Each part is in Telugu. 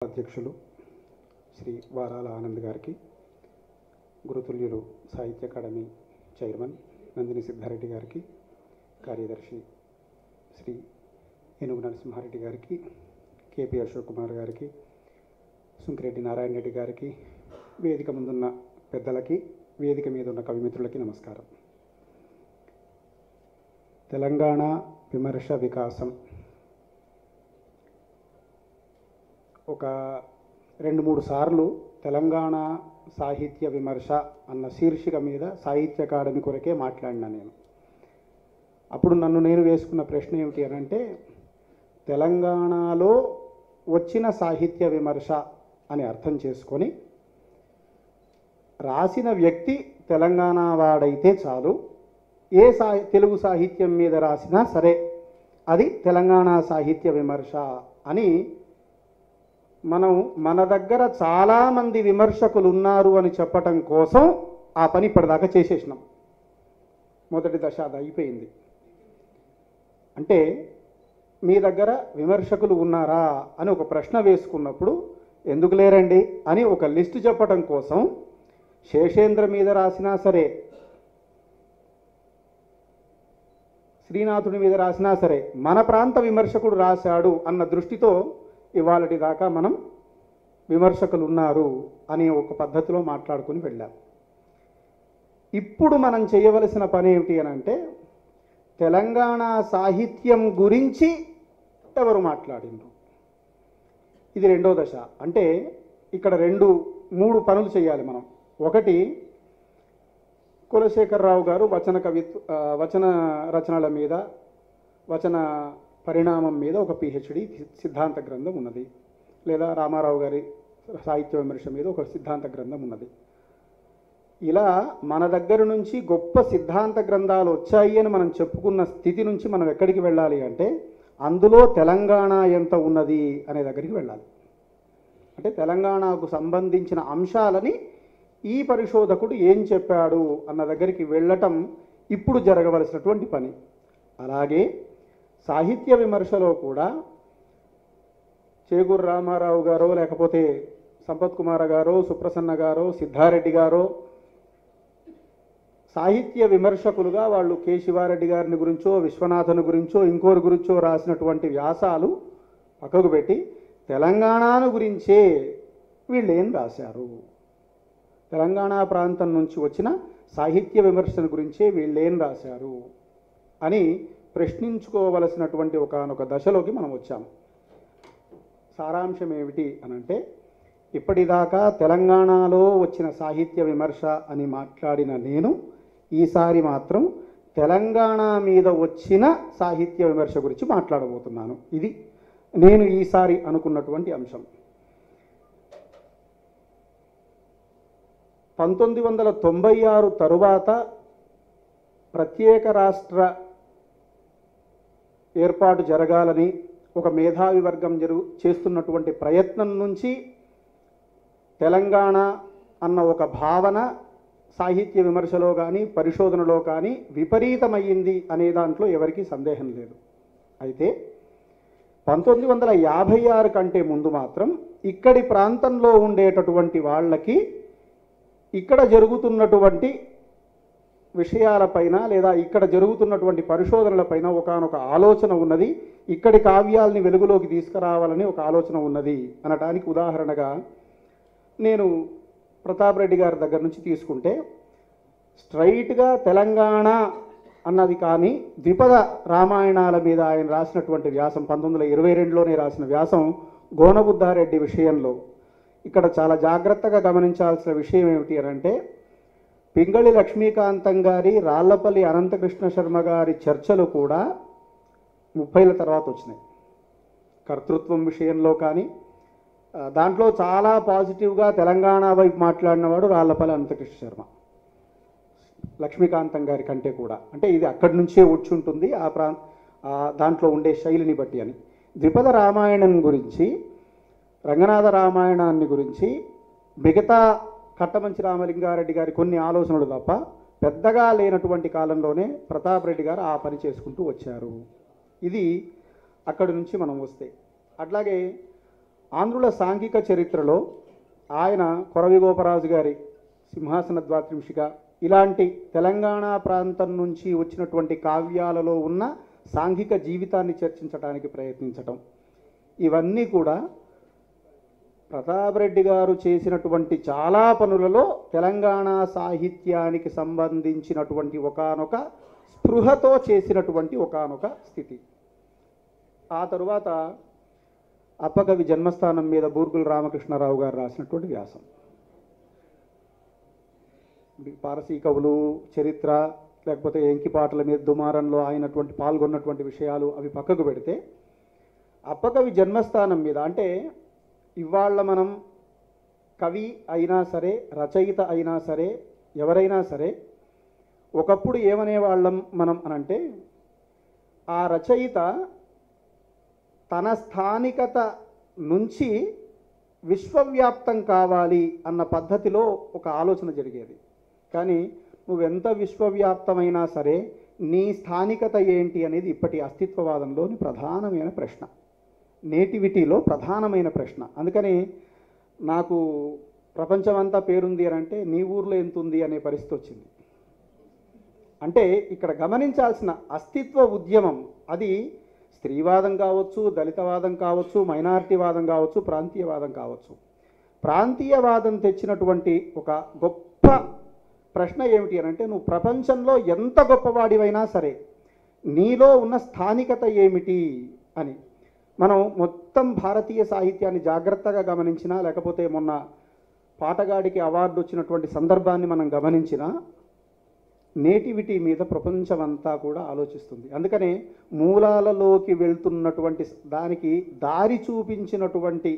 అధ్యక్షులు శ్రీ వారాల ఆనంద్ గారికి, గురుతుల్యులు సాహిత్య అకాడమీ చైర్మన్ నందిని సిద్ధారెడ్డి గారికి, కార్యదర్శి శ్రీ ఏనుగు నరసింహారెడ్డి గారికి, కేపీ అశోక్ కుమార్ గారికి, సుంకిరెడ్డి నారాయణ రెడ్డి గారికి, వేదిక ముందున్న పెద్దలకి, వేదిక మీద ఉన్న కవిమిత్రులకి నమస్కారం. తెలంగాణ విమర్శ వికాసం ఒక 2-3 సార్లు తెలంగాణ సాహిత్య విమర్శ అన్న శీర్షిక మీద సాహిత్య అకాడమీ కొరకే మాట్లాడినా నేను. అప్పుడు నన్ను నేను వేసుకున్న ప్రశ్న ఏమిటి అని అంటే, తెలంగాణలో వచ్చిన సాహిత్య విమర్శ అని అర్థం చేసుకొని రాసిన వ్యక్తి తెలంగాణ వాడైతే చాలు, ఏ తెలుగు సాహిత్యం మీద రాసినా సరే అది తెలంగాణ సాహిత్య విమర్శ అని మన దగ్గర చాలామంది విమర్శకులు ఉన్నారు అని చెప్పటం కోసం ఆ పని ఇప్పటిదాకా చేసేసినాం. మొదటి దశ అది అయిపోయింది. అంటే మీ దగ్గర విమర్శకులు ఉన్నారా అని ఒక ప్రశ్న వేసుకున్నప్పుడు ఎందుకు లేరండి అని ఒక లిస్టు చెప్పటం కోసం శేషేంద్ర మీద రాసినా సరే, శ్రీనాథుడి మీద రాసినా సరే మన ప్రాంత విమర్శకుడు రాశాడు అన్న దృష్టితో ఇవాళటి దాకా మనం విమర్శకులు ఉన్నారు అనే ఒక పద్ధతిలో మాట్లాడుకుని వెళ్ళాం. ఇప్పుడు మనం చేయవలసిన పని ఏమిటి అని అంటే, తెలంగాణ సాహిత్యం గురించి ఎవరు మాట్లాడిండ్రు, ఇది రెండో దశ. అంటే ఇక్కడ 2-3 పనులు చేయాలి మనం. ఒకటి, కులశేఖరరావు గారు వచన రచనల మీద, వచన పరిణామం మీద ఒక పిహెచ్డి సిద్ధాంత గ్రంథం ఉన్నది, లేదా రామారావు గారి సాహిత్య విమర్శ మీద ఒక సిద్ధాంత గ్రంథం ఉన్నది. ఇలా మన దగ్గర నుంచి గొప్ప సిద్ధాంత గ్రంథాలు వచ్చాయి అని మనం చెప్పుకున్న స్థితి నుంచి మనం ఎక్కడికి వెళ్ళాలి అంటే, అందులో తెలంగాణ ఎంత ఉన్నది అనే దగ్గరికి వెళ్ళాలి. అంటే తెలంగాణకు సంబంధించిన అంశాలని ఈ పరిశోధకుడు ఏం చెప్పాడు అన్న దగ్గరికి వెళ్ళటం ఇప్పుడు జరగవలసినటువంటి పని. అలాగే సాహిత్య విమర్శలో కూడా చేగూరు రామారావు గారో, లేకపోతే సంపత్ కుమార్ గారో, సుప్రసన్న గారో, సిద్ధారెడ్డి గారో సాహిత్య విమర్శకులుగా వాళ్ళు కె శివారెడ్డి గారిని గురించో, విశ్వనాథన్ గురించో, ఇంకోరి గురించో రాసినటువంటి వ్యాసాలు పక్కకు పెట్టి తెలంగాణను గురించే వీళ్ళేం రాశారు, తెలంగాణ ప్రాంతం నుంచి వచ్చిన సాహిత్య విమర్శన గురించే వీళ్ళేం రాశారు అని ప్రశ్నించుకోవలసినటువంటి ఒకానొక దశలోకి మనం వచ్చాము. సారాంశం ఏమిటి అనంటే, ఇప్పటిదాకా తెలంగాణలో వచ్చిన సాహిత్య విమర్శ అని మాట్లాడిన నేను ఈసారి మాత్రం తెలంగాణ మీద వచ్చిన సాహిత్య విమర్శ గురించి మాట్లాడబోతున్నాను. ఇది నేను ఈసారి అనుకున్నటువంటి అంశం. 1996 తరువాత ప్రత్యేక రాష్ట్ర ఏర్పాటు జరగాలని ఒక మేధావి వర్గం చేస్తున్నటువంటి ప్రయత్నం నుంచి తెలంగాణ అన్న ఒక భావన సాహిత్య విమర్శలో కానీ పరిశోధనలో కానీ విపరీతమయ్యింది అనే దాంట్లో ఎవరికీ సందేహం లేదు. అయితే 1956 కంటే ముందు మాత్రం ఇక్కడి ప్రాంతంలో ఉండేటటువంటి వాళ్ళకి ఇక్కడ జరుగుతున్నటువంటి విషయాలపైన, లేదా ఇక్కడ జరుగుతున్నటువంటి పరిశోధనలపైన ఒకానొక ఆలోచన ఉన్నది, ఇక్కడి కావ్యాలని వెలుగులోకి తీసుకురావాలని ఒక ఆలోచన ఉన్నది అనటానికి ఉదాహరణగా నేను ప్రతాప్ రెడ్డి గారి దగ్గర నుంచి తీసుకుంటే, స్ట్రైట్గా తెలంగాణ అన్నది కానీ ద్విపద రామాయణాల మీద ఆయన రాసినటువంటి వ్యాసం 1922లోనే రాసిన వ్యాసం గోనబుద్ధారెడ్డి విషయంలో ఇక్కడ చాలా జాగ్రత్తగా గమనించాల్సిన విషయం ఏమిటి అంటే, పింగళి లక్ష్మీకాంతం గారి, రాళ్లపల్లి అనంతకృష్ణ శర్మ గారి చర్చలు కూడా 30ల తర్వాత వచ్చినాయి. కర్తృత్వం విషయంలో కానీ దాంట్లో చాలా పాజిటివ్గా తెలంగాణ వైపు మాట్లాడినవాడు రాళ్లపల్లి అనంతకృష్ణ శర్మ, లక్ష్మీకాంతం గారి కంటే కూడా. అంటే ఇది అక్కడి నుంచే వచ్చి ఉంటుంది దాంట్లో ఉండే శైలిని బట్టి అని. ద్విపద రామాయణం గురించి, రంగనాథ రామాయణాన్ని గురించి మిగతా కట్టమంచి రామలింగారెడ్డి గారి కొన్ని ఆలోచనలు తప్ప పెద్దగా లేనటువంటి కాలంలోనే ప్రతాప్ రెడ్డి గారు ఆ పని చేసుకుంటూ వచ్చారు. ఇది అక్కడి నుంచి మనం వస్తే, అట్లాగే ఆంధ్రుల సాంఘిక చరిత్రలో ఆయన కొరవి గోపరాజు గారి సింహాసన ద్వాత్రింశిక ఇలాంటి తెలంగాణ ప్రాంతం నుంచి వచ్చినటువంటి కావ్యాలలో ఉన్న సాంఘిక జీవితాన్ని చర్చించడానికి ప్రయత్నించటం, ఇవన్నీ కూడా ప్రతాపరెడ్డి గారు చేసినటువంటి చాలా పనులలో తెలంగాణ సాహిత్యానికి సంబంధించినటువంటి ఒకానొక స్పృహతో చేసినటువంటి ఒకానొక స్థితి. ఆ తరువాత అప్పకవి జన్మస్థానం మీద బూర్గుల రామకృష్ణారావు గారు రాసినటువంటి వ్యాసం, పారసీ కవులు చరిత్ర లేకపోతే ఎంకిపాటల మీద దుమారంలో ఆయనటువంటి పాల్గొన్నటువంటి విషయాలు అవి పక్కకు పెడితే, అప్పకవి జన్మస్థానం మీద అంటే ఇవాళ మనం కవి అయినా సరే రచయిత అయినా సరే ఎవరైనా సరే ఒకప్పుడు ఏమనేవాళ్ళం మనం అనంటే, ఆ రచయిత తన స్థానికత నుంచి విశ్వవ్యాప్తం కావాలి అన్న పద్ధతిలో ఒక ఆలోచన జరిగేది. కానీ నువ్వెంత విశ్వవ్యాప్తమైనా సరే నీ స్థానికత ఏంటి అనేది ఇప్పటి అస్తిత్వవాదంలోని ప్రధానమైన ప్రశ్న, నేటివిటీలో ప్రధానమైన ప్రశ్న. అందుకని నాకు ప్రపంచమంతా పేరుంది అని అంటే నీ ఊర్లో ఎంత ఉంది అనే పరిస్థితి వచ్చింది. అంటే ఇక్కడ గమనించాల్సిన అస్తిత్వ ఉద్యమం అది స్త్రీవాదం కావచ్చు, దళితవాదం కావచ్చు, మైనారిటీవాదం కావచ్చు, ప్రాంతీయవాదం కావచ్చు. ప్రాంతీయవాదం తెచ్చినటువంటి ఒక గొప్ప ప్రశ్న ఏమిటి అని అంటే, నువ్వు ప్రపంచంలో ఎంత గొప్పవాడివైనా సరే నీలో ఉన్న స్థానికత ఏమిటి అని. మనం మొత్తం భారతీయ సాహిత్యాన్ని జాగ్రత్తగా గమనించినా, లేకపోతే మొన్న పాటగాడికి అవార్డు వచ్చినటువంటి సందర్భాన్ని మనం గమనించినా, నేటివిటీ మీద ప్రపంచమంతా కూడా ఆలోచిస్తుంది. అందుకనే మూలాలలోకి వెళ్తున్నటువంటి దానికి దారి చూపించినటువంటి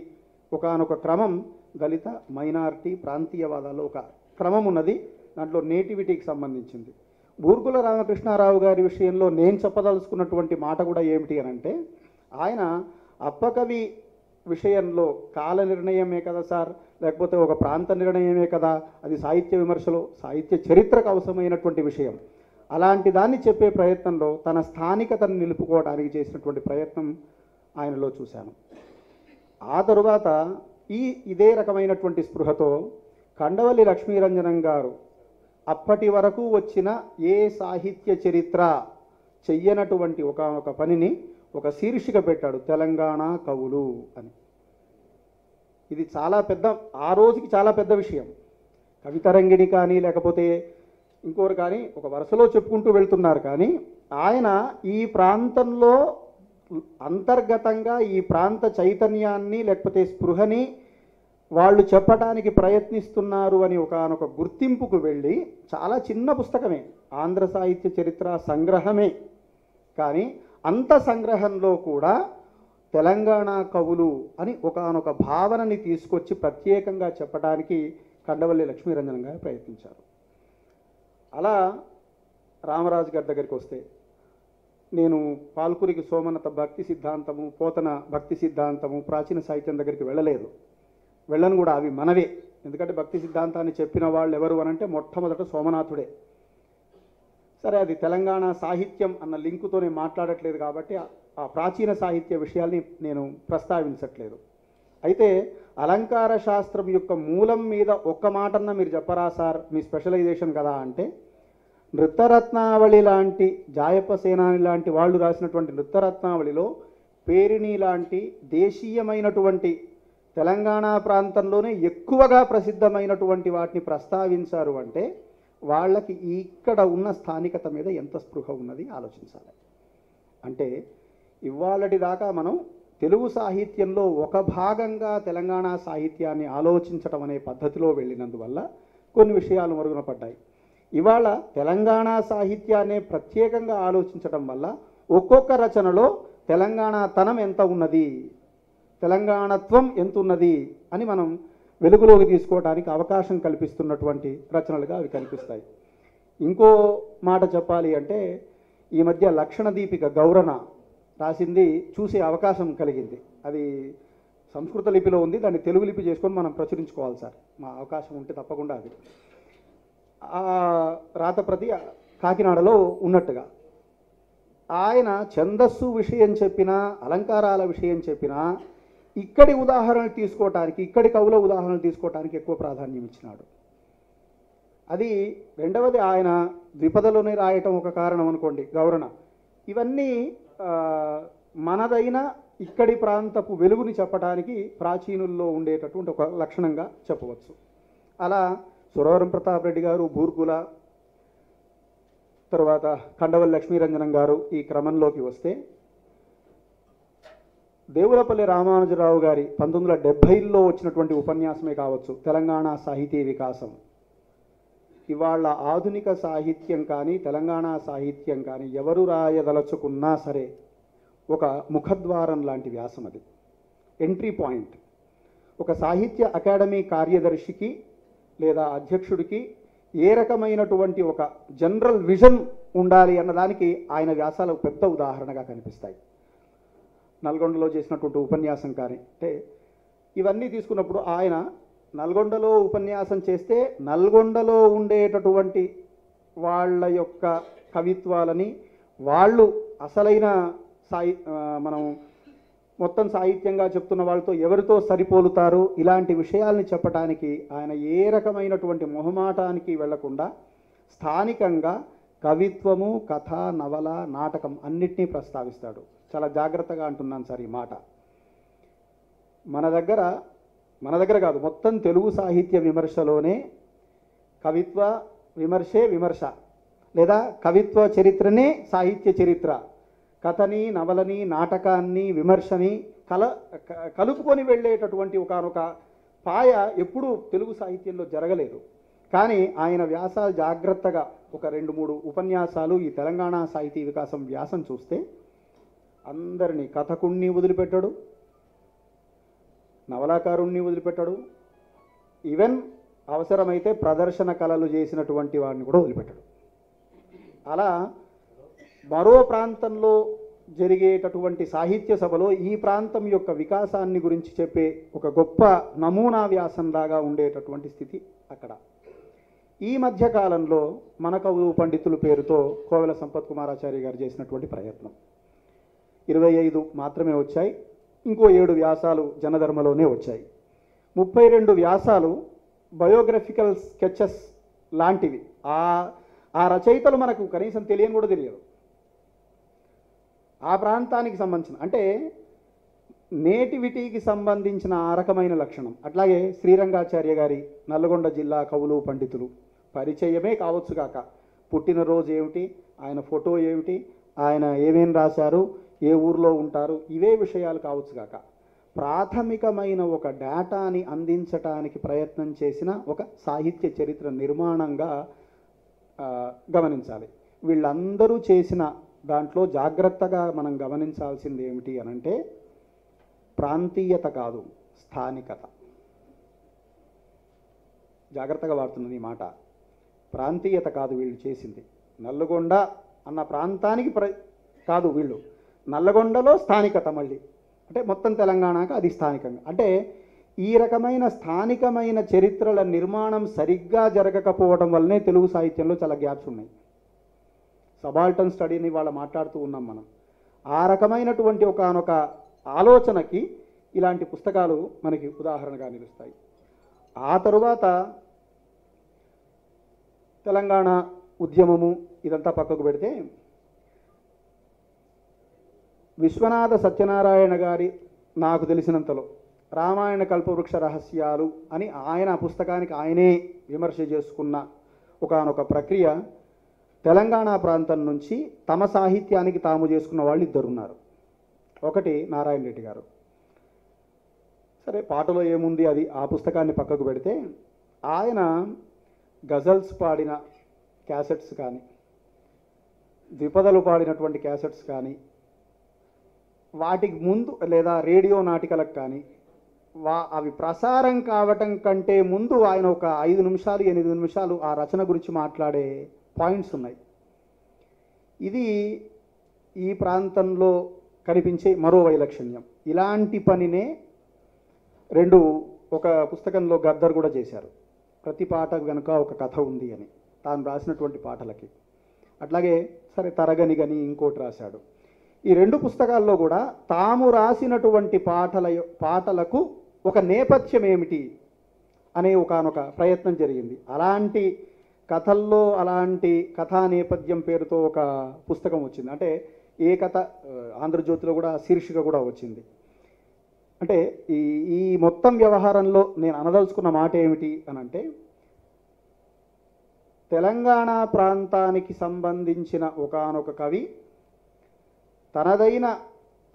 ఒకానొక క్రమం దళిత, మైనారిటీ, ప్రాంతీయవాదాల్లో ఒక క్రమం ఉన్నది. దాంట్లో నేటివిటీకి సంబంధించింది. బూర్గుల రామకృష్ణారావు గారి విషయంలో నేను చెప్పదలుచుకున్నటువంటి మాట కూడా ఏమిటి అని అంటే, ఆయన అప్పకవి విషయంలో కాల నిర్ణయమే కదా సార్, లేకపోతే ఒక ప్రాంత నిర్ణయమే కదా, అది సాహిత్య విమర్శలో సాహిత్య చరిత్రకు అవసరమైనటువంటి విషయం. అలాంటి దాన్ని చెప్పే ప్రయత్నంలో తన స్థానికతను నిలుపుకోవడానికి చేసినటువంటి ప్రయత్నం ఆయనలో చూశాను. ఆ తరువాత ఇదే రకమైనటువంటి స్పృహతో కండవల్లి లక్ష్మీరంజనం గారు అప్పటి వరకు వచ్చిన ఏ సాహిత్య చరిత్ర చెయ్యనటువంటి ఒక పనిని ఒక శీర్షిక పెట్టాడు, తెలంగాణ కవులు అని. ఇది చాలా పెద్ద, ఆ రోజుకి చాలా పెద్ద విషయం. కవితరంగిణి కానీ లేకపోతే ఇంకోరు కానీ ఒక వరుసలో చెప్పుకుంటూ వెళ్తున్నారు. కానీ ఆయన ఈ ప్రాంతంలో అంతర్గతంగా ఈ ప్రాంత చైతన్యాన్ని లేకపోతే స్పృహని వాళ్ళు చెప్పడానికి ప్రయత్నిస్తున్నారు అని ఒకనొక గుర్తింపుకు వెళ్ళి, చాలా చిన్న పుస్తకమే, ఆంధ్ర సాహిత్య చరిత్ర సంగ్రహమే, కానీ అంత సంగ్రహంలో కూడా తెలంగాణ కవులు అని ఒకనొక భావనని తీసుకొచ్చి ప్రత్యేకంగా చెప్పడానికి కండవల్లి లక్ష్మీరంజన్ గారు ప్రయత్నించారు. అలా రామరాజు గారి దగ్గరికి వస్తే, నేను పాల్కురికి సోమనత భక్తి సిద్ధాంతము, పోతన భక్తి సిద్ధాంతము, ప్రాచీన సాహిత్యం దగ్గరికి వెళ్ళలేదు, వెళ్ళను కూడా. అవి మనవే. ఎందుకంటే భక్తి సిద్ధాంతాన్ని చెప్పిన వాళ్ళు ఎవరు అనంటే మొట్టమొదట సోమనాథుడే. సరే, అది తెలంగాణ సాహిత్యం అన్న లింకుతో నేను మాట్లాడట్లేదు కాబట్టి ఆ ప్రాచీన సాహిత్య విషయాల్ని నేను ప్రస్తావించట్లేదు. అయితే అలంకార శాస్త్రం యొక్క మూలం మీద ఒక్క మాటన్నా మీరు చెప్పరా సార్, మీ స్పెషలైజేషన్ కదా అంటే, నృత్తరత్నావళి లాంటి, జాయప సేనాని లాంటి వాళ్ళు రాసినటువంటి నృత్తరత్నావళిలో పేరిణి లాంటి దేశీయమైనటువంటి తెలంగాణ ప్రాంతంలోనే ఎక్కువగా ప్రసిద్ధమైనటువంటి వాటిని ప్రస్తావించారు అంటే వాళ్ళకి ఇక్కడ ఉన్న స్థానికత మీద ఎంత స్పృహ ఉన్నది ఆలోచించాలి. అంటే ఇవాళటి దాకా మనం తెలుగు సాహిత్యంలో ఒక భాగంగా తెలంగాణ సాహిత్యాన్ని ఆలోచించటం అనే పద్ధతిలో వెళ్ళినందువల్ల కొన్ని విషయాలు మరుగున పడ్డాయి. ఇవాళ తెలంగాణ సాహిత్యాన్ని ప్రత్యేకంగా ఆలోచించటం వల్ల ఒక్కొక్క రచనలో తెలంగాణ తనం ఎంత ఉన్నది, తెలంగాణత్వం ఎంత ఉన్నది అని మనం వెలుగులోకి తీసుకోవడానికి అవకాశం కల్పిస్తున్నటువంటి రచనలుగా అవి కనిపిస్తాయి. ఇంకో మాట చెప్పాలి అంటే, ఈ మధ్య లక్షణ దీపిక గౌరణ రాసింది చూసే అవకాశం కలిగింది. అది సంస్కృత లిపిలో ఉంది, దాన్ని తెలుగు లిపి చేసుకొని మనం ప్రచురించుకోవాలి సార్, మా అవకాశం ఉంటే తప్పకుండా. అది ఆ రాతప్రతి కాకినాడలో ఉన్నట్టుగా ఆయన ఛందస్సు విషయం చెప్పినా, అలంకారాల విషయం చెప్పినా ఇక్కడి ఉదాహరణలు తీసుకోవటానికి, ఇక్కడి కవుల ఉదాహరణలు తీసుకోవటానికి ఎక్కువ ప్రాధాన్యం ఇచ్చినాడు. అది రెండవది, ఆయన ద్విపదలోనే రాయటం ఒక కారణం అనుకోండి, గౌరణ. ఇవన్నీ మనదైన ఇక్కడి ప్రాంతపు వెలుగుని చెప్పడానికి ప్రాచీనుల్లో ఉండేటటువంటి ఒక లక్షణంగా చెప్పవచ్చు. అలా సురవరం ప్రతాప్ రెడ్డి గారు, బూర్గుల, తర్వాత కండవల్లి లక్ష్మీరంజనం గారు ఈ క్రమంలోకి వస్తే, దేవులపల్లి రామానుజరావు గారి 1970లో వచ్చినటువంటి ఉపన్యాసమే కావచ్చు తెలంగాణ సాహితీ వికాసం. ఇవాళ ఆధునిక సాహిత్యం కానీ తెలంగాణ సాహిత్యం కానీ ఎవరు రాయదలుచుకున్నా సరే ఒక ముఖద్వారం లాంటి వ్యాసం అది, ఎంట్రీ పాయింట్. ఒక సాహిత్య అకాడమీ కార్యదర్శికి లేదా అధ్యక్షుడికి ఏ రకమైనటువంటి ఒక జనరల్ విజన్ ఉండాలి అన్నదానికి ఆయన వ్యాసాలు పెద్ద ఉదాహరణగా కనిపిస్తాయి. నల్గొండలో చేసినటువంటి ఉపన్యాసం కానీ, అంటే ఇవన్నీ తీసుకున్నప్పుడు ఆయన నల్గొండలో ఉపన్యాసం చేస్తే నల్గొండలో ఉండేటటువంటి వాళ్ళ యొక్క కవిత్వాలని, వాళ్ళు అసలైన మనం మొత్తం సాహిత్యంగా చెప్తున్న వాళ్ళతో ఎవరితో సరిపోలుతారు, ఇలాంటి విషయాల్ని చెప్పడానికి ఆయన ఏ రకమైనటువంటి మొహమాటానికి వెళ్లకుండా స్థానికంగా కవిత్వము, కథ, నవల, నాటకం అన్నిటినీ ప్రస్తావిస్తాడు. చాలా జాగ్రత్తగా అంటున్నాను సార్ ఈ మాట. మన దగ్గర కాదు, మొత్తం తెలుగు సాహిత్య విమర్శలోనే కవిత్వ విమర్శే విమర్శ, లేదా కవిత్వ చరిత్రనే సాహిత్య చరిత్ర, కథని, నవలని, నాటకాన్ని, విమర్శని కలుపుకొని వెళ్ళేటటువంటి ఒకనొక పాయ ఎప్పుడూ తెలుగు సాహిత్యంలో జరగలేదు. కానీ ఆయన వ్యాసాలు జాగ్రత్తగా ఒక 2-3 ఉపన్యాసాలు ఈ తెలంగాణ సాహితీ వికాసం వ్యాసం చూస్తే అందరినీ, కథకుణ్ణి వదిలిపెట్టాడు, నవలాకారుణ్ణి వదిలిపెట్టాడు, ఈవెన్ అవసరమైతే ప్రదర్శన కళలు చేసినటువంటి వాడిని కూడా వదిలిపెట్టాడు. అలా మరో ప్రాంతంలో జరిగేటటువంటి సాహిత్య సభలో ఈ ప్రాంతం యొక్క వికాసాన్ని గురించి చెప్పే ఒక గొప్ప నమూనా వ్యాసంలాగా ఉండేటటువంటి స్థితి అక్కడ. ఈ మధ్యకాలంలో మన కవులు పండితుల పేరుతో కోవెల సంపత్ కుమారాచారి గారు చేసినటువంటి ప్రయత్నం 25 మాత్రమే వచ్చాయి. ఇంకో 7 వ్యాసాలు జనధర్మలోనే వచ్చాయి. 32 వ్యాసాలు బయోగ్రఫికల్ స్కెచెస్ లాంటివి. ఆ రచయితలు మనకు కనీసం తెలియని కూడా తెలియదు. ఆ ప్రాంతానికి సంబంధించిన, అంటే నేటివిటీకి సంబంధించిన ఆ రకమైన లక్షణం. అట్లాగే శ్రీరంగాచార్య గారి నల్లగొండ జిల్లా కవులు పండితులు పరిచయమే కావచ్చు కాక, పుట్టినరోజు ఏమిటి, ఆయన ఫోటో ఏమిటి, ఆయన ఏమేం రాశారు, ఏ ఊర్లో ఉంటారు, ఇవే విషయాలు కావచ్చు కాక, ప్రాథమికమైన ఒక డేటాని అందించటానికి ప్రయత్నం చేసిన ఒక సాహిత్య చరిత్ర నిర్మాణంగా గమనించాలి. వీళ్ళందరూ చేసిన దాంట్లో జాగ్రత్తగా మనం గమనించాల్సింది ఏమిటి అనంటే, ప్రాంతీయత కాదు, స్థానికత. జాగ్రత్తగా వాడుతున్నది ఈ మాట. ప్రాంతీయత కాదు వీళ్ళు చేసింది. నల్లగొండ అన్న ప్రాంతానికి కాదు వీళ్ళు, నల్లగొండలో స్థానికత. మళ్ళీ అంటే మొత్తం తెలంగాణకు అది స్థానికంగా. అంటే ఈ రకమైన స్థానికమైన చరిత్రల నిర్మాణం సరిగ్గా జరగకపోవడం వల్లనే తెలుగు సాహిత్యంలో చాలా గ్యాప్స్ ఉన్నాయి. సబాల్టన్ స్టడీని వాళ్ళ మాట్లాడుతూ ఉన్నాం మనం. ఆ రకమైనటువంటి ఒకనొక ఆలోచనకి ఇలాంటి పుస్తకాలు మనకి ఉదాహరణగా నిలుస్తాయి. ఆ తరువాత తెలంగాణ ఉద్యమము ఇదంతా పక్కకు పెడితే, విశ్వనాథ సత్యనారాయణ గారి నాకు తెలిసినంతలో రామాయణ కల్పవృక్ష రహస్యాలు అని ఆయన పుస్తకానికి ఆయనే విమర్శ చేసుకున్న ఒకానొక ప్రక్రియ తెలంగాణ ప్రాంతం నుంచి తమ సాహిత్యానికి తాము చేసుకున్న వాళ్ళు 2 ఉన్నారు. ఒకటి నారాయణ రెడ్డి గారు. సరే, పాటలో ఏముంది అది, ఆ పుస్తకాన్ని పక్కకు పెడితే, ఆయన గజల్స్ పాడిన క్యాసెట్స్ కానీ, ద్విపదలు పాడినటువంటి క్యాసెట్స్ కానీ, వాటికి ముందు లేదా రేడియో నాటికలకు కానీ అవి ప్రసారం కావటం కంటే ముందు ఆయన ఒక 5 నిమిషాలు 8 నిమిషాలు ఆ రచన గురించి మాట్లాడే పాయింట్స్ ఉన్నాయి. ఇది ఈ ప్రాంతంలో కనిపించే మరో వైలక్షణ్యం. ఇలాంటి పనినే ఒక పుస్తకంలో గద్దర్ కూడా చేశారు. ప్రతి పాట వెనుక ఒక కథ ఉంది అని తాను రాసినటువంటి పాటలకి. అట్లాగే సరే తరగని గని ఇంకోటి రాశాడు. ఈ రెండు పుస్తకాల్లో కూడా తాము రాసినటువంటి పాటలకు ఒక నేపథ్యం ఏమిటి అనే ఒకానొక ప్రయత్నం జరిగింది. అలాంటి కథల్లో అలాంటి కథా నేపథ్యం పేరుతో ఒక పుస్తకం వచ్చింది. అంటే ఏ కథ ఆంధ్రజ్యోతిలో కూడా శీర్షిక కూడా వచ్చింది. అంటే ఈ మొత్తం వ్యవహారంలో నేను అనదలుచుకున్న మాట ఏమిటి అనంటే, తెలంగాణ ప్రాంతానికి సంబంధించిన ఒకానొక కవి తనదైన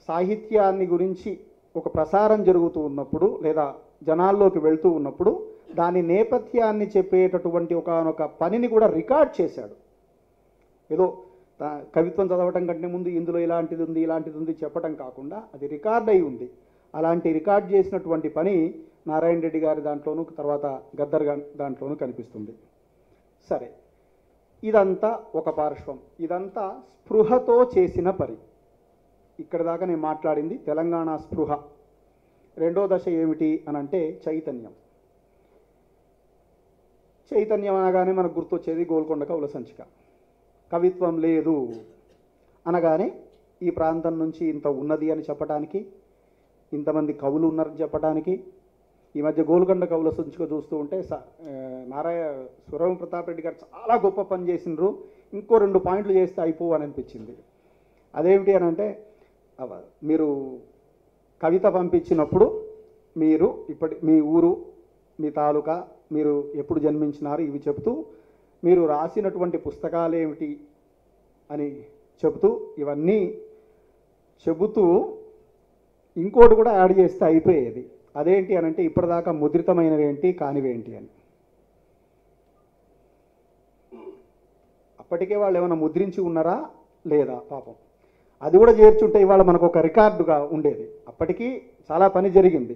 సాహిత్యాన్ని గురించి ఒక ప్రసారం జరుగుతూ ఉన్నప్పుడు లేదా జనాల్లోకి వెళ్తూ ఉన్నప్పుడు దాని నేపథ్యాన్ని చెప్పేటటువంటి ఒకానొక పనిని కూడా రికార్డ్ చేశాడు. ఏదో కవిత్వం చదవటం కంటే ముందు ఇందులో ఇలాంటిది ఉంది చెప్పటం కాకుండా అది రికార్డ్ అయి ఉంది. అలాంటి రికార్డ్ చేసినటువంటి పని నారాయణ రెడ్డి గారి దాంట్లోనూ తర్వాత గద్దర్ దాంట్లోనూ కనిపిస్తుంది. సరే, ఇదంతా ఒక పార్శ్వం. ఇదంతా స్పృహతో చేసిన పని. ఇక్కడ దాకా నేను మాట్లాడింది తెలంగాణ స్పృహ. రెండో దశ ఏమిటి అనంటే చైతన్యం. చైతన్యం అనగానే మనకు గుర్తొచ్చేది గోల్కొండ కవుల సంచిక. కవిత్వం లేదు అనగానే ఈ ప్రాంతం నుంచి ఇంత ఉన్నది అని చెప్పడానికి, ఇంతమంది కవులు ఉన్నారని చెప్పడానికి, ఈ మధ్య గోల్కొండ కవుల సంచిక చూస్తూ ఉంటే సురవరం ప్రతాప్ రెడ్డి గారు చాలా గొప్ప పని చేసినారు, ఇంకో 2 పాయింట్లు చేస్తే అయిపో అని అనిపించింది. అదేమిటి అని అంటే, మీరు కవిత పంపించినప్పుడు మీరు మీ ఊరు, మీ తాలూకా, మీరు ఎప్పుడు జన్మించినారు ఇవి చెబుతూ, మీరు రాసినటువంటి పుస్తకాలు ఏమిటి అని చెబుతూ, ఇవన్నీ చెబుతూ ఇంకోటి కూడా యాడ్ చేస్తే అయిపోయేది. అదేంటి అని అంటే, ఇప్పటిదాకా ముద్రితమైనవి ఏంటి కానివేంటి అని. అప్పటికే వాళ్ళు ఏమైనా ముద్రించి ఉన్నారా లేదా పాపం, అది కూడా చేర్చుంటే ఇవాళ మనకు ఒక రికార్డుగా ఉండేది. అప్పటికీ చాలా పని జరిగింది.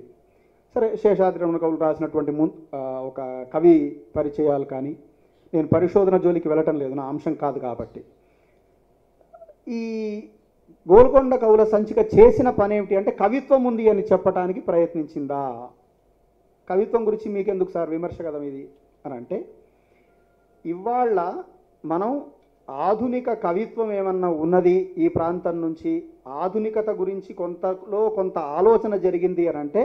సరే, శేషాద్రి రమణ కవులు రాసినటువంటి ఒక కవి పరిచయాలు కానీ, నేను పరిశోధన జోలికి వెళ్ళటం లేదు, నా అంశం కాదు కాబట్టి. ఈ గోల్కొండ కవుల సంచిక చేసిన పని ఏమిటి అంటే, కవిత్వం ఉంది అని చెప్పడానికి ప్రయత్నించిందా? కవిత్వం గురించి మీకెందుకు సార్ విమర్శ కదా ఇది అని అంటే, ఇవాళ మనం ఆధునిక కవిత్వం ఏమన్నా ఉన్నది ఈ ప్రాంతం నుంచి, ఆధునికత గురించి కొంత ఆలోచన జరిగింది అని అంటే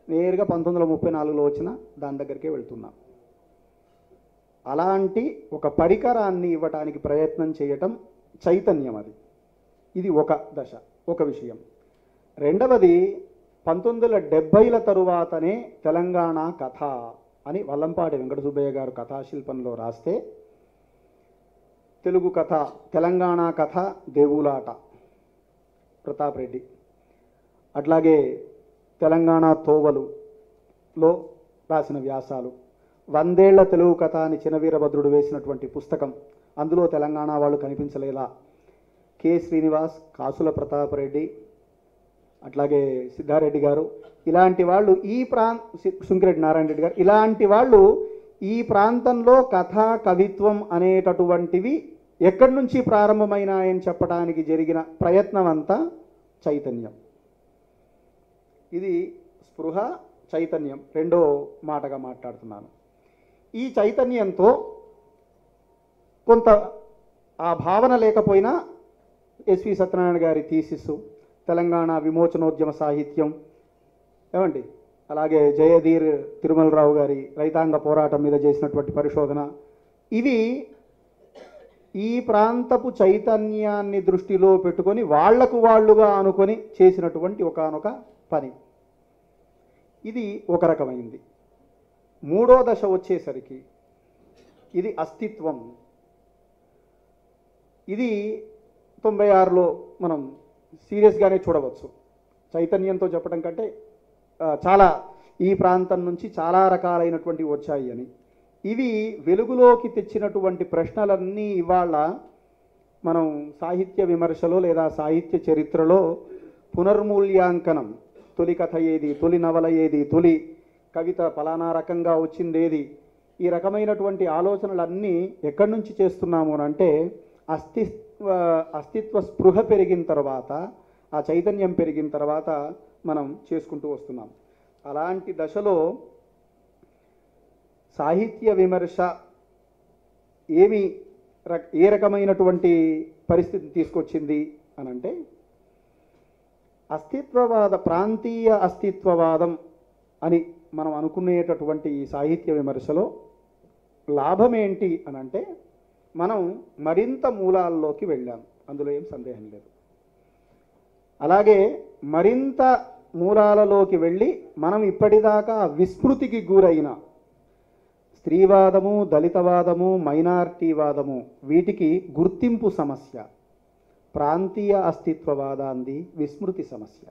నేరుగా 1934లో వచ్చిన దాని దగ్గరికే వెళ్తున్నాం. అలాంటి ఒక పరికరాన్ని ఇవ్వటానికి ప్రయత్నం చేయటం చైతన్యం. ఇది ఒక దశ, ఒక విషయం. రెండవది 1970ల తరువాతనే తెలంగాణ కథ అని వల్లంపాటి వెంకట సుబ్బయ్య గారు కథాశిల్పంలో రాస్తే, తెలుగు కథ, తెలంగాణ కథ దేవులాట ప్రతాప్ రెడ్డి, అట్లాగే తెలంగాణ తోవలులో రాసిన వ్యాసాలు, 100 ఏళ్ల తెలుగు కథ అని చినవీరభద్రుడు వేసినటువంటి పుస్తకం, అందులో తెలంగాణ వాళ్ళు కనిపించలేదా? కె శ్రీనివాస్, కాసుల ప్రతాప్ రెడ్డి, అట్లాగే సిద్ధారెడ్డి గారు, ఇలాంటి వాళ్ళు సుంకిరెడ్డి నారాయణ రెడ్డి గారు, ఇలాంటి వాళ్ళు ఈ ప్రాంతంలో కథా కవిత్వం అనేటటువంటివి ఎక్కడి నుంచి ప్రారంభమైనాయని చెప్పడానికి జరిగిన ప్రయత్నం అంతా చైతన్యం. ఇది స్పృహ, చైతన్యం రెండో మాటగా మాట్లాడుతున్నాను. ఈ చైతన్యంతో కొంత ఆ భావన లేకపోయినా ఎస్వి సత్యనారాయణ గారి థీసిస్, తెలంగాణ విమోచనోద్యమ సాహిత్యం ఏమండి, అలాగే జయధీర్ తిరుమలరావు గారి రైతాంగ పోరాటం మీద చేసినటువంటి పరిశోధన, ఇవి ఈ ప్రాంతపు చైతన్యాన్ని దృష్టిలో పెట్టుకొని వాళ్ళుగా అనుకొని చేసినటువంటి ఒకానొక పని. ఇది ఒక రకమైంది. మూడో దశ వచ్చేసరికి ఇది అస్తిత్వం. ఇది 96లో మనం సీరియస్గానే చూడవచ్చు. చైతన్యంతో చెప్పడం కంటే చాలా ఈ ప్రాంతం నుంచి చాలా రకాలైనటువంటివి వచ్చాయి అని. ఇవి వెలుగులోకి తెచ్చినటువంటి ప్రశ్నలన్నీ ఇవాళ మనం సాహిత్య విమర్శలో లేదా సాహిత్య చరిత్రలో పునర్మూల్యాంకనం, తొలి కథ ఏది, తొలి నవల ఏది, తొలి కవిత ఫలానా రకంగా వచ్చిందేది, ఈ రకమైనటువంటి ఆలోచనలన్నీ ఎక్కడి నుంచి చేస్తున్నాము అంటే అస్తిత్వ స్పృహ పెరిగిన తర్వాత, ఆ చైతన్యం పెరిగిన తర్వాత మనం చేసుకుంటూ వస్తున్నాం. అలాంటి దశలో సాహిత్య విమర్శ ఏ రకమైనటువంటి పరిస్థితి తీసుకొచ్చింది అనంటే, అస్తిత్వవాద ప్రాంతీయ అస్తిత్వవాదం అని మనం అనుకునేటటువంటి ఈ సాహిత్య విమర్శలో లాభం ఏంటి అని అంటే మనం మరింత మూలాల్లోకి వెళ్ళాం, అందులో ఏం సందేహం లేదు. అలాగే మరింత మూలాలలోకి వెళ్ళి మనం ఇప్పటిదాకా విస్మృతికి గురైన స్త్రీవాదము, దళితవాదము, మైనారిటీవాదము వీటికి గుర్తింపు సమస్య, ప్రాంతీయ అస్తిత్వవాదాంది విస్మృతి సమస్య.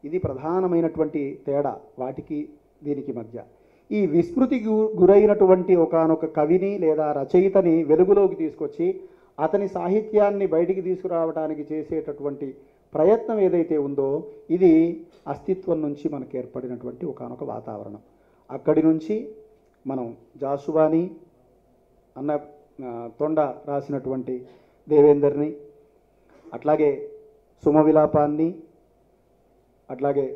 ఇది ప్రధానమైనటువంటి తేడా వాటికి దీనికి మధ్య. ఈ విస్మృతికి గురైనటువంటి ఒకానొక కవిని లేదా రచయితని వెలుగులోకి తీసుకొచ్చి అతని సాహిత్యాన్ని బయటికి తీసుకురావడానికి చేసేటటువంటి ప్రయత్నం ఏదైతే ఉందో ఇది అస్తిత్వం నుంచి మనకు ఏర్పడినటువంటి ఒకానొక వాతావరణం. అక్కడి నుంచి మనం జాసువాని అన్న తొండ రాసినటువంటి దేవేందర్ని, అట్లాగే సుమ విలాపాన్ని, అట్లాగే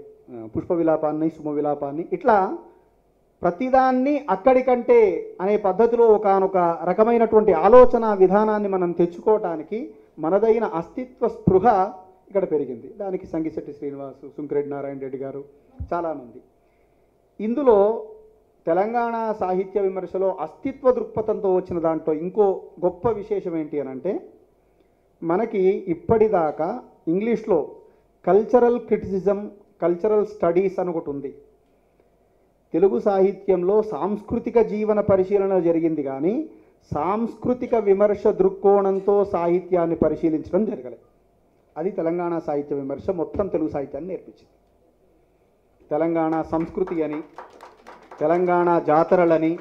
పుష్ప విలాపాన్ని, సుమ విలాపాన్ని, ఇట్లా ప్రతిదాన్ని అక్కడికంటే అనే పద్ధతిలో ఒకానొక రకమైనటువంటి ఆలోచన విధానాన్ని మనం తెచ్చుకోవటానికి మనదైన అస్తిత్వ స్పృహ ఇక్కడ పెరిగింది. దానికి సంగిశెట్టి శ్రీనివాసు, సుంకిరెడ్డి నారాయణ రెడ్డి గారు, చాలామంది. ఇందులో తెలంగాణ సాహిత్య విమర్శలో అస్తిత్వ దృక్పథంతో వచ్చిన దాంట్లో ఇంకో గొప్ప విశేషం ఏంటి అని అంటే మనకి ఇప్పటిదాకా ఇంగ్లీష్లో కల్చరల్ క్రిటిసిజం, కల్చరల్ స్టడీస్ అని ఒకటి ఉంది. తెలుగు సాహిత్యంలో సాంస్కృతిక జీవన పరిశీలన జరిగింది కానీ సాంస్కృతిక విమర్శ దృక్కోణంతో సాహిత్యాన్ని పరిశీలించడం జరగలేదు. అది తెలంగాణ సాహిత్య విమర్శ మొత్తం తెలుగు సాహిత్యాన్ని నేర్పించింది. తెలంగాణ సంస్కృతి అని, తెలంగాణ జాతరలని,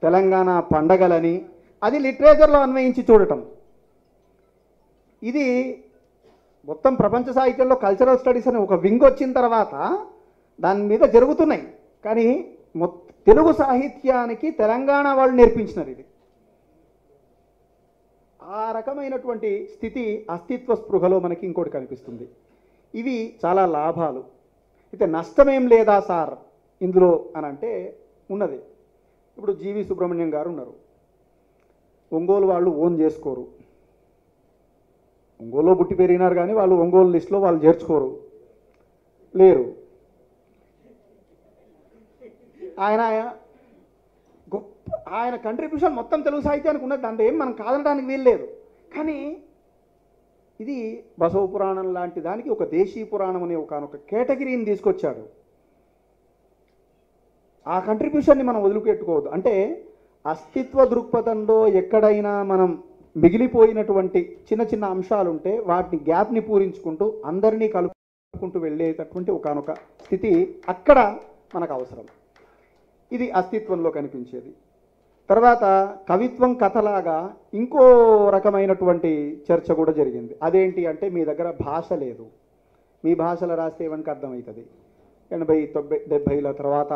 తెలంగాణ పండగలని అది లిటరేచర్లో అన్వయించి చూడటం. ఇది మొత్తం ప్రపంచ సాహిత్యంలో కల్చరల్ స్టడీస్ అని ఒక వింగ్ వచ్చిన తర్వాత దాని మీద జరుగుతున్నాయి. కానీ తెలుగు సాహిత్యానికి తెలంగాణ వాళ్ళు నేర్పించినారు ఇది. ఆ రకమైనటువంటి స్థితి అస్తిత్వ స్పృహలో మనకి ఇంకోటి కనిపిస్తుంది. ఇవి చాలా లాభాలు. అయితే నష్టమేం లేదా సార్ ఇందులో అని అంటే ఉన్నది. ఇప్పుడు జీవి సుబ్రహ్మణ్యం గారు ఉన్నారు. ఒంగోలు వాళ్ళు ఓన్ చేసుకోరు, ఒంగోలులో పుట్టి పెరిగినారు కానీ వాళ్ళు ఒంగోలు లిస్టులో వాళ్ళు చేర్చుకోరు, లేరు. ఆయన కంట్రిబ్యూషన్ మొత్తం తెలుగు సాహిత్యానికి ఉన్నది, దాంట్లో ఏం మనం కాదనడానికి వీల్లేదు. కానీ ఇది బసవ పురాణం లాంటి దానికి ఒక దేశీ పురాణం అనే ఒక కేటగిరీని తీసుకొచ్చాడు. ఆ కంట్రిబ్యూషన్ని మనం వదిలిపెట్టుకోవద్దు. అంటే అస్తిత్వ దృక్పథంలో ఎక్కడైనా మనం మిగిలిపోయినటువంటి చిన్న చిన్న అంశాలు ఉంటే వాటిని గ్యాప్ని పూరించుకుంటూ అందరినీ కలుపుకుంటూ వెళ్ళేటటువంటి ఒకానొక స్థితి అక్కడ మనకు అవసరం. ఇది అస్తిత్వంలో కనిపించేది. తర్వాత కవిత్వం కథలాగా ఇంకో రకమైనటువంటి చర్చ కూడా జరిగింది. అదేంటి అంటే మీ దగ్గర భాష లేదు, మీ భాషలో రాస్తే ఏమనికి అర్థమవుతుంది. 80, 90, 70ల తర్వాత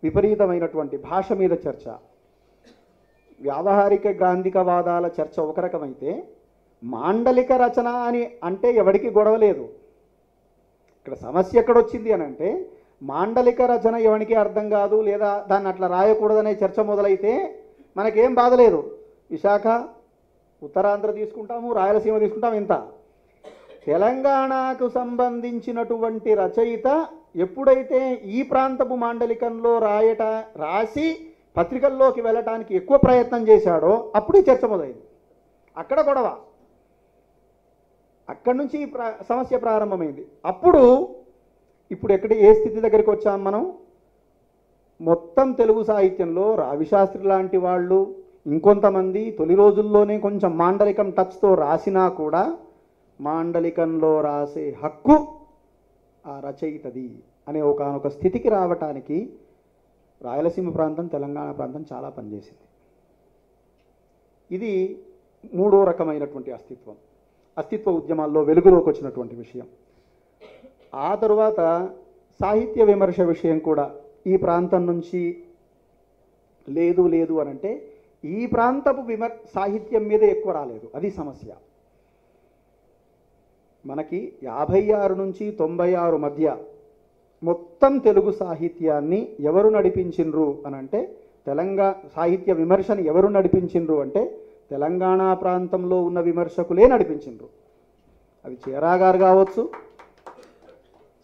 విపరీతమైనటువంటి భాష మీద చర్చ, వ్యావహారిక గ్రాంధికవాదాల చర్చ ఒక రకమైతే మాండలిక రచన అని అంటే ఎవరికి గొడవ లేదు. ఇక్కడ సమస్య ఎక్కడొచ్చింది అని అంటే మాండలిక రచన ఎవరికి అర్థం కాదు లేదా దాన్ని అట్లా రాయకూడదనే చర్చ మొదలైతే మనకేం బాధ లేదు. విశాఖ, ఉత్తరాంధ్ర తీసుకుంటాము, రాయలసీమ తీసుకుంటాము. ఇంత తెలంగాణకు సంబంధించినటువంటి రచయిత ఎప్పుడైతే ఈ ప్రాంతపు మాండలికంలో రాసి పత్రికల్లోకి వెళ్ళటానికి ఎక్కువ ప్రయత్నం చేశాడో అప్పుడు ఈ చర్చ మొదలైంది. అక్కడ గొడవ, అక్కడి నుంచి సమస్య ప్రారంభమైంది. ఇప్పుడు ఏ స్థితి దగ్గరికి వచ్చాం మనం? మొత్తం తెలుగు సాహిత్యంలో రావిశాస్త్రి లాంటి వాళ్ళు ఇంకొంతమంది తొలి రోజుల్లోనే కొంచెం మాండలికం టచ్తో రాసినా కూడా మాండలికంలో రాసే హక్కు ఆ రచయితది అనే ఒకనొక స్థితికి రావటానికి రాయలసీమ ప్రాంతం, తెలంగాణ ప్రాంతం చాలా పనిచేసింది. ఇది మూడో రకమైనటువంటి అస్తిత్వ ఉద్యమాల్లో వెలుగులోకి వచ్చినటువంటి విషయం. ఆ తరువాత సాహిత్య విమర్శ విషయం కూడా ఈ ప్రాంతం నుంచి లేదు అని అంటే ఈ ప్రాంతపు సాహిత్యం మీద ఎక్కువ రాలేదు. అది సమస్య. మనకి 56 నుంచి 96 మధ్య మొత్తం తెలుగు సాహిత్యాన్ని ఎవరు నడిపించిండ్రు అని అంటే తెలంగాణ సాహిత్య విమర్శని ఎవరు నడిపించిండ్రు అంటే తెలంగాణ ప్రాంతంలో ఉన్న విమర్శకులే నడిపించిండ్రు. అది చేరా గారు కావచ్చు,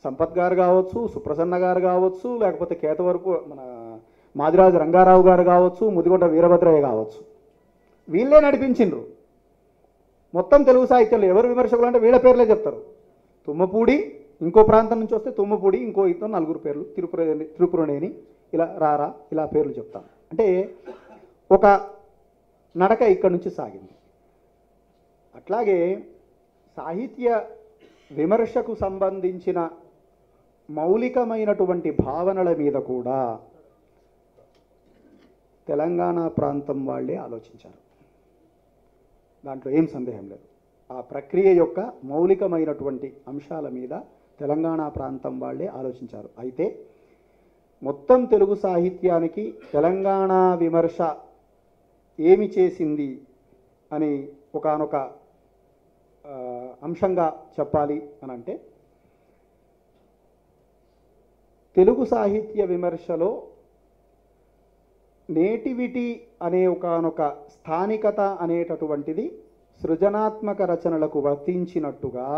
సంపత్ గారు కావచ్చు, సుప్రసన్న గారు కావచ్చు, లేకపోతే కేతవరపు మన మాదిరాజు రంగారావు గారు కావచ్చు, ముదిగొండ వీరభద్రయ్య కావచ్చు, వీళ్ళే నడిపించిండ్రు. మొత్తం తెలుగు సాహిత్యంలో ఎవరు విమర్శకులు అంటే వీళ్ళ పేర్లే చెప్తారు. తుమ్మపూడి, ఇంకో ప్రాంతం నుంచి వస్తే తుమ్మపూడి, ఇంకో ఇతను నలుగురు పేర్లు, తిరుపురనేని, ఇలా రారా, ఇలా పేర్లు చెప్తాను. అంటే ఒక నడక ఇక్కడి నుంచి సాగింది. అట్లాగే సాహిత్య విమర్శకు సంబంధించిన మౌలికమైనటువంటి భావనల మీద కూడా తెలంగాణ ప్రాంతం వాళ్ళే ఆలోచించారు. దాంట్లో ఏం సందేహం లేదు. ఆ ప్రక్రియ యొక్క మౌలికమైనటువంటి అంశాల మీద తెలంగాణ ప్రాంతం వాళ్ళే ఆలోచించారు. అయితే మొత్తం తెలుగు సాహిత్యానికి తెలంగాణ విమర్శ ఏమి చేసింది అని ఒకానొక అంశంగా చెప్పాలి అని అంటే, తెలుగు సాహిత్య విమర్శలో నేటివిటీ అనే ఒకానొక స్థానికత అనేటటువంటిది సృజనాత్మక రచనలకు వర్తించినట్టుగా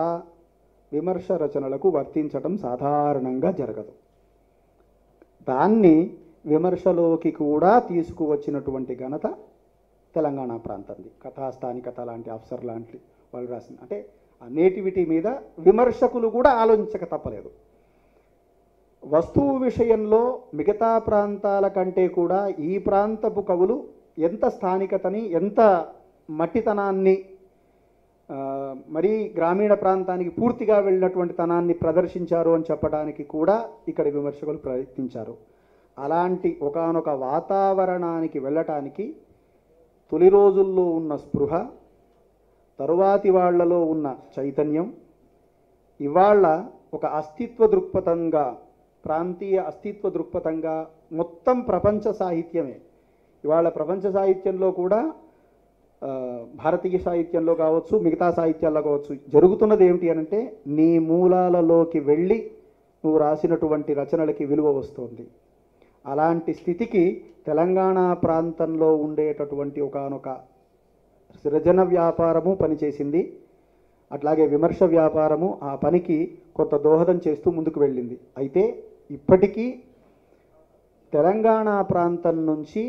విమర్శ రచనలకు వర్తించటం సాధారణంగా జరగదు. దాన్ని విమర్శలోకి కూడా తీసుకువచ్చినటువంటి ఘనత తెలంగాణ ప్రాంతంది. కథాస్థానికత లాంటి అఫ్సర్ లాంటి వాళ్ళు రాసింది. అంటే ఆ నేటివిటీ మీద విమర్శకులు కూడా ఆలోచించక తప్పలేదు. వస్తువు విషయంలో మిగతా ప్రాంతాల కంటే కూడా ఈ ప్రాంతపు కవులు ఎంత స్థానికతని, ఎంత మట్టితనాన్ని, మరీ గ్రామీణ ప్రాంతానికి పూర్తిగా వెళ్ళినటువంటి తనాన్ని ప్రదర్శించారు అని చెప్పడానికి కూడా ఇక్కడ విమర్శకులు ప్రయత్నించారు. అలాంటి ఒకానొక వాతావరణానికి వెళ్ళటానికి తొలి రోజుల్లో ఉన్న స్పృహ, తరువాతి వాళ్లలో ఉన్న చైతన్యం, ఇవాళ ఒక అస్తిత్వ దృక్పథంగా, ప్రాంతీయ అస్తిత్వ దృక్పథంగా మొత్తం ప్రపంచ సాహిత్యమే. ఇవాళ ప్రపంచ సాహిత్యంలో కూడా భారతీయ సాహిత్యంలో కావచ్చు, మిగతా సాహిత్యాల్లో కావచ్చు, జరుగుతున్నది ఏమిటి అనంటే నీ మూలాలలోకి వెళ్ళి నువ్వు రాసినటువంటి రచనలకి విలువ వస్తుంది. అలాంటి స్థితికి తెలంగాణ ప్రాంతంలో ఉండేటటువంటి ఒకానొక సృజన వ్యాపారము పనిచేసింది. అట్లాగే విమర్శ వ్యాపారము ఆ పనికి కొంత దోహదం చేస్తూ ముందుకు వెళ్ళింది. అయితే ఇప్పటికీ తెలంగాణ ప్రాంతం నుంచి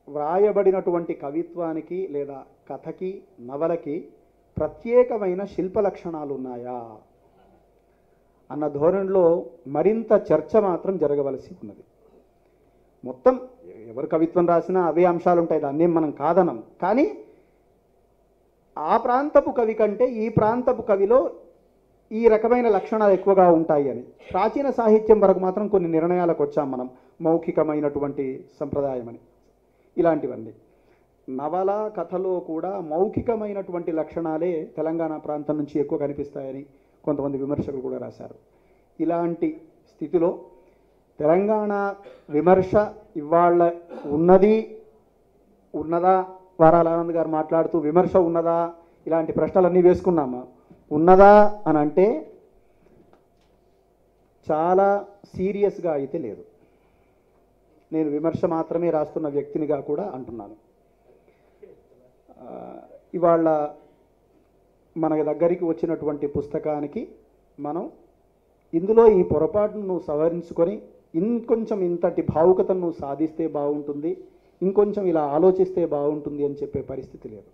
వ్రాయబడినటువంటి కవిత్వానికి లేదా కథకి, నవలకి ప్రత్యేకమైన శిల్ప లక్షణాలు ఉన్నాయా అన్న ధోరణిలో మరింత చర్చ మాత్రం జరగవలసి ఉన్నది. మొత్తం ఎవరు కవిత్వం రాసినా అవే అంశాలు ఉంటాయి, దాన్నేం మనం కాదనం. కానీ ఆ ప్రాంతపు కవి కంటే ఈ ప్రాంతపు కవిలో ఈ రకమైన లక్షణాలు ఎక్కువగా ఉంటాయి అని. ప్రాచీన సాహిత్యం వరకు మాత్రం కొన్ని నిర్ణయాలకు వచ్చాం మనం, మౌఖికమైనటువంటి సంప్రదాయం అని, ఇలాంటివన్నీ. నవల కథలో కూడా మౌఖికమైనటువంటి లక్షణాలే తెలంగాణ ప్రాంతం నుంచి ఎక్కువ కనిపిస్తాయని కొంతమంది విమర్శకులు కూడా రాశారు. ఇలాంటి స్థితిలో తెలంగాణ విమర్శ ఇవాళ ఉన్నదా? వారాల ఆనంద్ గారు మాట్లాడుతూ విమర్శ ఉన్నదా ఇలాంటి ప్రశ్నలన్నీ వేసుకున్నామా? ఉన్నదా అని అంటే చాలా సీరియస్గా అయితే లేదు. నేను విమర్శ మాత్రమే రాస్తున్న వ్యక్తినిగా కూడా అంటున్నాను. ఇవాళ మన దగ్గరికి వచ్చినటువంటి పుస్తకానికి మనం ఇందులో ఈ పొరపాటును నువ్వు సవరించుకొని ఇంకొంచెం ఇంతటి భావుకతను నువ్వు సాధిస్తే బాగుంటుంది, ఇంకొంచెం ఇలా ఆలోచిస్తే బాగుంటుంది అని చెప్పే పరిస్థితి లేదు.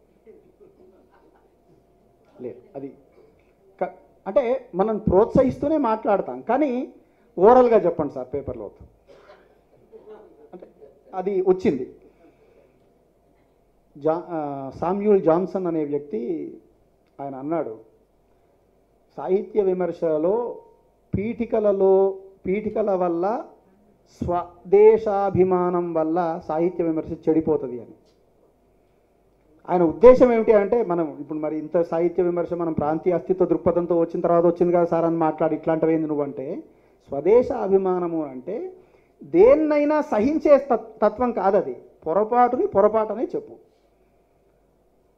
అది అంటే మనం ప్రోత్సహిస్తూనే మాట్లాడతాం, కానీ ఓవరాల్గా చెప్పండి సార్ పేపర్లో అంటే అది వచ్చింది. సామ్యూల్ జాన్సన్ అనే వ్యక్తి ఆయన అన్నాడు, సాహిత్య విమర్శలో పీఠికల వల్ల స్వదేశాభిమానం వల్ల సాహిత్య విమర్శ చెడిపోతుంది అని. ఆయన ఉద్దేశం ఏమిటి అంటే, మనం ఇప్పుడు మరి ఇంత సాహిత్య విమర్శ మనం ప్రాంతీయ అస్తిత్వ దృక్పథంతో వచ్చిన తర్వాత వచ్చింది కదా సార్ అని మాట్లాడి ఇట్లాంటివి ఏంది నువ్వంటే, స్వదేశ అభిమానము అంటే దేన్నైనా సహించే తత్వం కాదది, పొరపాటునే చెప్పు.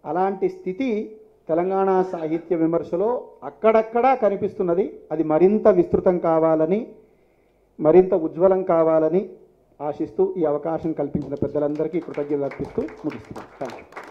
అలాంటి స్థితి తెలంగాణ సాహిత్య విమర్శలో అక్కడక్కడా కనిపిస్తున్నది. అది మరింత విస్తృతం కావాలని, మరింత ఉజ్వలం కావాలని ఆశిస్తూ ఈ అవకాశం కల్పించిన పెద్దలందరికీ కృతజ్ఞతలు అర్పిస్తూ ముగిస్తున్నాను. Thank you.